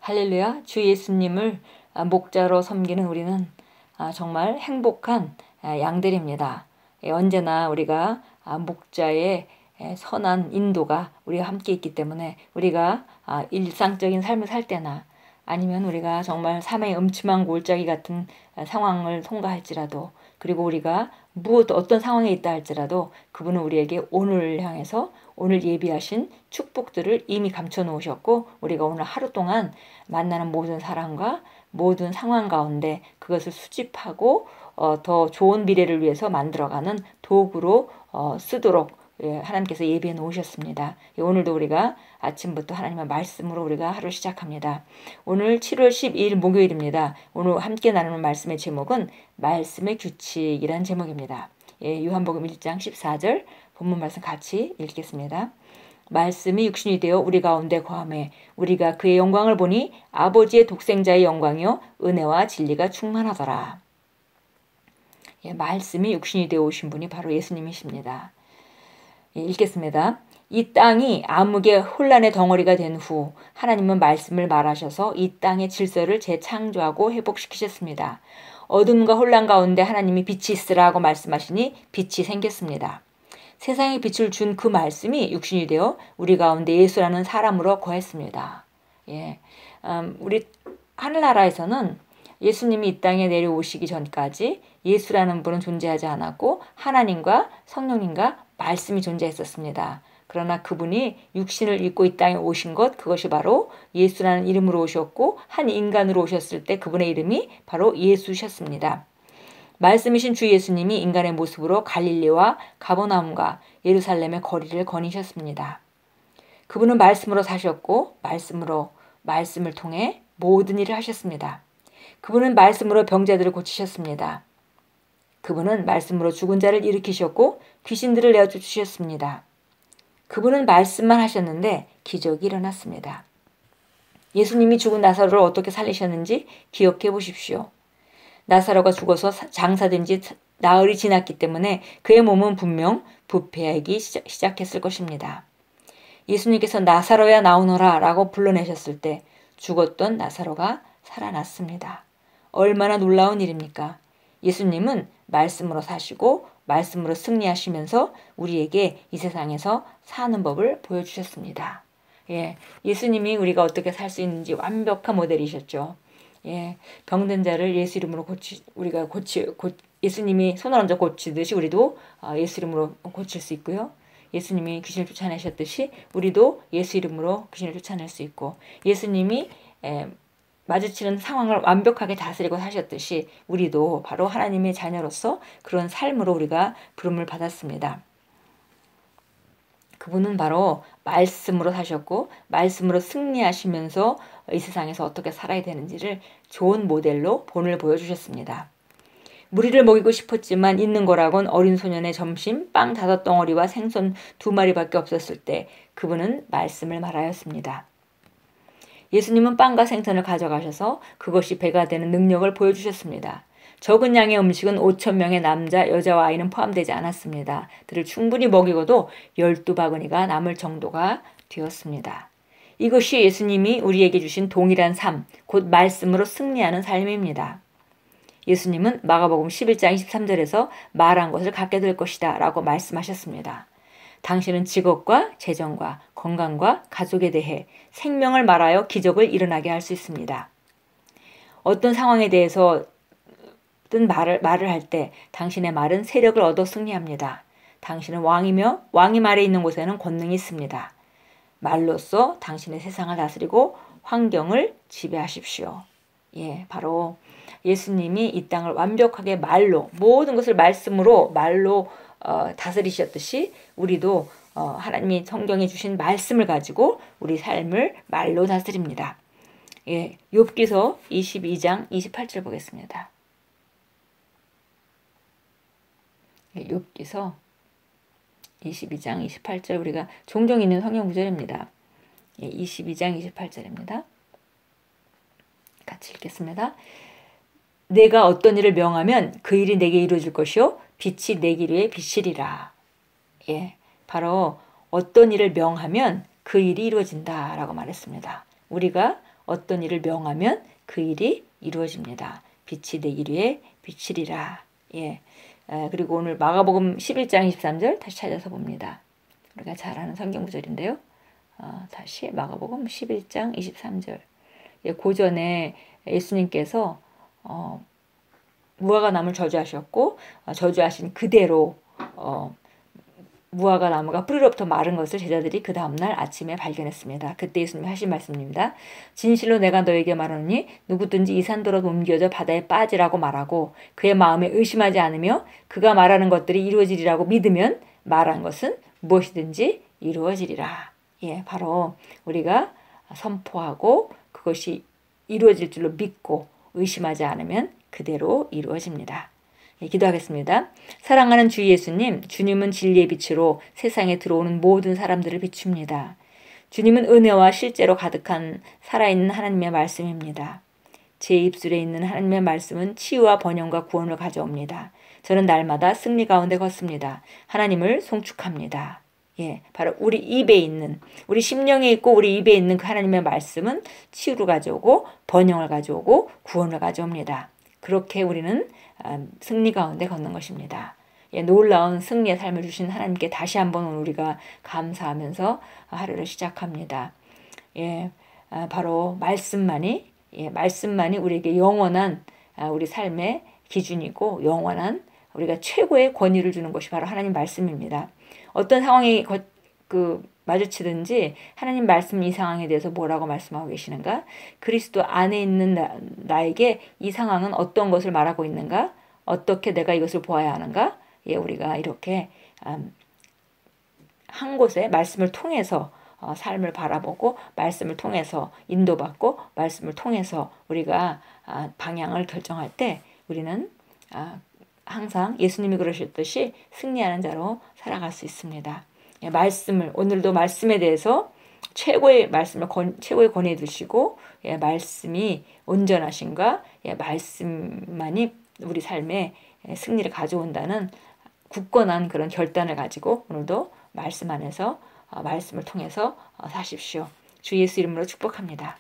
할렐루야. 주 예수님을 목자로 섬기는 우리는 정말 행복한 양들입니다. 언제나 우리가 목자의 선한 인도가 우리와 함께 있기 때문에 우리가 일상적인 삶을 살 때나 아니면 우리가 정말 삶의 음침한 골짜기 같은 상황을 통과할지라도, 그리고 우리가 어떤 상황에 있다 할지라도 그분은 우리에게 오늘을 향해서 오늘 예비하신 축복들을 이미 감춰 놓으셨고, 우리가 오늘 하루 동안 만나는 모든 사람과 모든 상황 가운데 그것을 수집하고 더 좋은 미래를 위해서 만들어가는 도구로 쓰도록 하나님께서 예비해 놓으셨습니다. 오늘도 우리가 아침부터 하나님의 말씀으로 우리가 하루 시작합니다. 오늘 7월 12일 목요일입니다. 오늘 함께 나누는 말씀의 제목은 말씀의 규칙이라는 제목입니다. 요한복음 1장 14절 본문 말씀 같이 읽겠습니다. 말씀이 육신이 되어 우리 가운데 거하매 우리가 그의 영광을 보니 아버지의 독생자의 영광이요 은혜와 진리가 충만하더라. 말씀이 육신이 되어 오신 분이 바로 예수님이십니다. 읽겠습니다. 이 땅이 암흑의 혼란의 덩어리가 된 후 하나님은 말씀을 말하셔서 이 땅의 질서를 재창조하고 회복시키셨습니다. 어둠과 혼란 가운데 하나님이 빛이 있으라고 말씀하시니 빛이 생겼습니다. 세상에 빛을 준 그 말씀이 육신이 되어 우리 가운데 예수라는 사람으로 거했습니다. 우리 하늘나라에서는 예수님이 이 땅에 내려오시기 전까지 예수라는 분은 존재하지 않았고 하나님과 성령님과 말씀이 존재했었습니다. 그러나 그분이 육신을 입고 이 땅에 오신 것, 그것이 바로 예수라는 이름으로 오셨고 한 인간으로 오셨을 때 그분의 이름이 바로 예수셨습니다. 말씀이신 주 예수님이 인간의 모습으로 갈릴리와 가버나움과 예루살렘의 거리를 거니셨습니다. 그분은 말씀으로 사셨고 말씀을 통해 모든 일을 하셨습니다. 그분은 말씀으로 병자들을 고치셨습니다. 그분은 말씀으로 죽은 자를 일으키셨고 귀신들을 내어주셨습니다. 그분은 말씀만 하셨는데 기적이 일어났습니다. 예수님이 죽은 나사로를 어떻게 살리셨는지 기억해 보십시오. 나사로가 죽어서 장사된 지 나흘이 지났기 때문에 그의 몸은 분명 부패하기 시작했을 것입니다. 예수님께서 나사로야 나오너라 라고 불러내셨을 때 죽었던 나사로가 살아났습니다. 얼마나 놀라운 일입니까? 예수님은 말씀으로 사시고 말씀으로 승리하시면서 우리에게 이 세상에서 사는 법을 보여주셨습니다. 예수님이 우리가 어떻게 살 수 있는지 완벽한 모델이셨죠. 병든 자를 예수 이름으로 예수님이 손을 얹어 고치듯이 우리도 예수 이름으로 고칠 수 있고요. 예수님이 귀신을 쫓아내셨듯이 우리도 예수 이름으로 귀신을 쫓아낼 수 있고, 예수님이 마주치는 상황을 완벽하게 다스리고 사셨듯이 우리도 바로 하나님의 자녀로서 그런 삶으로 우리가 부름을 받았습니다. 그분은 바로 말씀으로 사셨고 말씀으로 승리하시면서 이 세상에서 어떻게 살아야 되는지를 좋은 모델로 본을 보여주셨습니다. 무리를 먹이고 싶었지만 있는 거라곤 어린 소년의 점심 빵 5덩어리와 생선 2마리밖에 없었을 때 그분은 말씀을 말하였습니다. 예수님은 빵과 생선을 가져가셔서 그것이 배가 되는 능력을 보여주셨습니다. 적은 양의 음식은 5,000명의 남자, 여자와 아이는 포함되지 않았습니다. 그들을 충분히 먹이고도 12바구니가 남을 정도가 되었습니다. 이것이 예수님이 우리에게 주신 동일한 삶, 곧 말씀으로 승리하는 삶입니다. 예수님은 마가복음 11장 23절에서 말한 것을 갖게 될 것이다 라고 말씀하셨습니다. 당신은 직업과 재정과 건강과 가족에 대해 생명을 말하여 기적을 일어나게 할 수 있습니다. 어떤 상황에 대해서 말을 할 때 당신의 말은 세력을 얻어 승리합니다. 당신은 왕이며 왕이 말에 있는 곳에는 권능이 있습니다. 말로써 당신의 세상을 다스리고 환경을 지배하십시오. 바로 예수님이 이 땅을 완벽하게 모든 것을 말씀으로 다스리셨듯이 우리도 하나님이 성경에 주신 말씀을 가지고 우리 삶을 말로 다스립니다. 욥기서 22장 28절 보겠습니다. 욥기서 22장 28절 우리가 종종 있는 성경 구절입니다. 22장 28절입니다. 같이 읽겠습니다. 내가 어떤 일을 명하면 그 일이 내게 이루어질 것이요 빛이 내 길 위에 비치리라. 바로 어떤 일을 명하면 그 일이 이루어진다라고 말했습니다. 우리가 어떤 일을 명하면 그 일이 이루어집니다. 빛이 되기 위해 비치리라. 예. 그리고 오늘 마가복음 11장 23절 다시 찾아서 봅니다. 우리가 잘 아는 성경 구절인데요. 다시 마가복음 11장 23절. 예, 고전에 예수님께서 무화과 나무를 저주하셨고 저주하신 그대로 무화과 나무가 뿌리로부터 마른 것을 제자들이 그 다음날 아침에 발견했습니다. 그때 예수님이 하신 말씀입니다. 진실로 내가 너에게 말하노니 누구든지 이 산더러 옮겨져 바다에 빠지라고 말하고 그의 마음에 의심하지 않으며 그가 말하는 것들이 이루어지리라고 믿으면 말한 것은 무엇이든지 이루어지리라. 예, 바로 우리가 선포하고 그것이 이루어질 줄로 믿고 의심하지 않으면 그대로 이루어집니다. 예, 기도하겠습니다. 사랑하는 주 예수님, 주님은 진리의 빛으로 세상에 들어오는 모든 사람들을 비춥니다. 주님은 은혜와 실제로 가득한 살아있는 하나님의 말씀입니다. 제 입술에 있는 하나님의 말씀은 치유와 번영과 구원을 가져옵니다. 저는 날마다 승리 가운데 걷습니다. 하나님을 송축합니다. 예, 바로 우리 입에 있는, 우리 심령에 있고 우리 입에 있는 그 하나님의 말씀은 치유를 가져오고 번영을 가져오고 구원을 가져옵니다. 그렇게 우리는 승리 가운데 걷는 것입니다. 예, 놀라운 승리의 삶을 주신 하나님께 다시 한번 우리가 감사하면서 하루를 시작합니다. 예, 바로 말씀만이 우리에게 영원한 우리 삶의 기준이고 영원한 우리가 최고의 권위를 주는 것이 바로 하나님 말씀입니다. 어떤 상황이 마주치든지 하나님 말씀 이 상황에 대해서 뭐라고 말씀하고 계시는가? 그리스도 안에 있는 나에게 이 상황은 어떤 것을 말하고 있는가? 어떻게 내가 이것을 보아야 하는가? 예, 우리가 이렇게 한 곳에 말씀을 통해서 삶을 바라보고 말씀을 통해서 인도받고 말씀을 통해서 우리가 방향을 결정할 때 우리는 항상 예수님이 그러셨듯이 승리하는 자로 살아갈 수 있습니다. 예, 오늘도 말씀에 대해서 최고의 권위에 두시고 예, 말씀이 온전하신가 예, 말씀만이 우리 삶에 승리를 가져온다는 굳건한 그런 결단을 가지고 오늘도 말씀 안에서 말씀을 통해서 사십시오. 주 예수 이름으로 축복합니다.